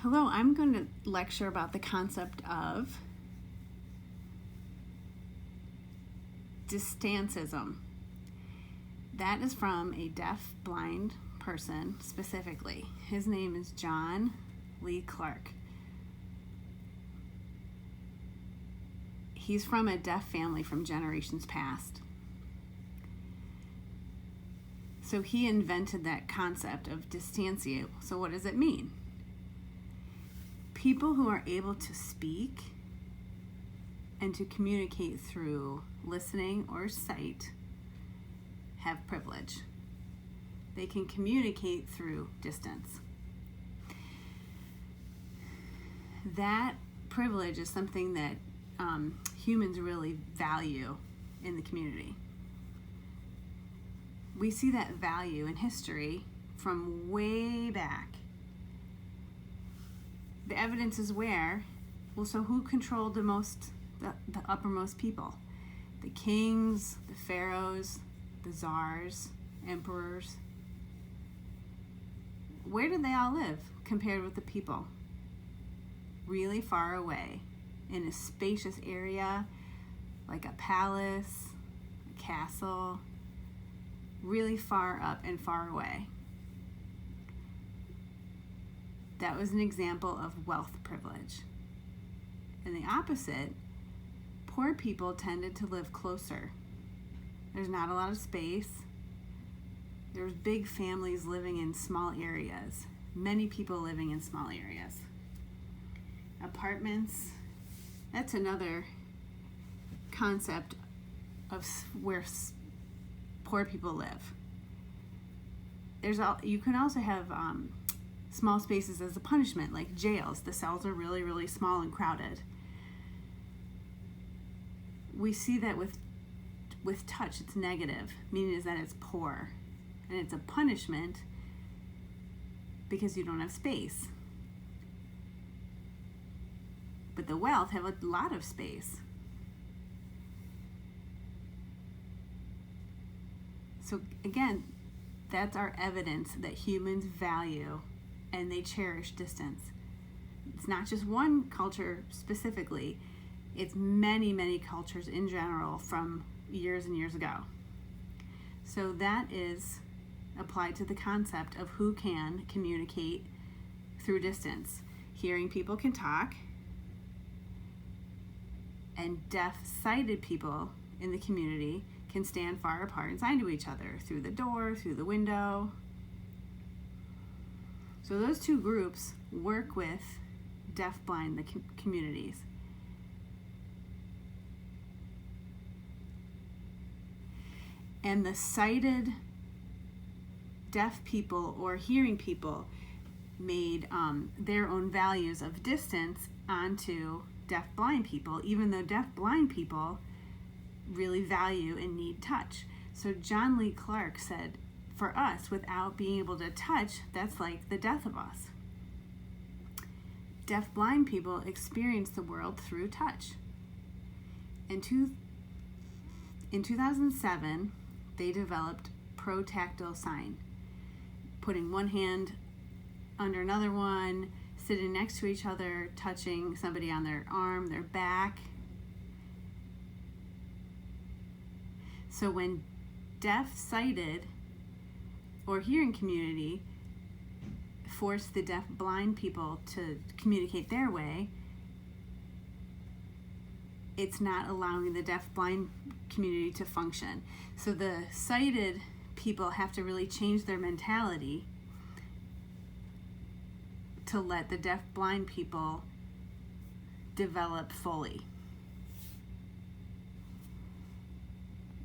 Hello, I'm going to lecture about the concept of Distantism. That is from a deaf-blind person specifically. His name is John Lee Clark. He's from a deaf family from generations past. So he invented that concept of distantia. So what does it mean? People who are able to speak and to communicate through listening or sight have privilege. They can communicate through distance. That privilege is something that humans really value in the community. We see that value in history from way back. The evidence is where? Well, so who controlled the uppermost people? The kings, the pharaohs, the czars, emperors. Where did they all live compared with the people? Really far away, in a spacious area, like a palace, a castle, really far up and far away. That was an example of wealth privilege. And the opposite, poor people tended to live closer. There's not a lot of space. There's big families living in small areas. Many people living in small areas. Apartments, that's another concept of where poor people live. You can also have small spaces as a punishment, like jails. The cells are really, really small and crowded. We see that with touch, it's negative, meaning is that it's poor. And it's a punishment because you don't have space. But the wealth have a lot of space. So again, that's our evidence that humans value and they cherish distance. It's not just one culture specifically, it's many, many cultures in general from years and years ago. So that is applied to the concept of who can communicate through distance. Hearing people can talk, and deaf-sighted people in the community can stand far apart and sign to each other through the door, through the window. So those two groups work with deaf-blind communities. And the sighted deaf people or hearing people made their own values of distance onto deaf-blind people, even though deaf-blind people really value and need touch. So John Lee Clark said, for us, without being able to touch, that's like the death of us. Deaf-blind people experience the world through touch. In 2007, they developed pro-tactile sign, putting one hand under another one, sitting next to each other, touching somebody on their arm, their back. So when deaf-sighted or hearing community force the deaf-blind people to communicate their way, it's not allowing the deaf-blind community to function. So the sighted people have to really change their mentality to let the deaf-blind people develop fully.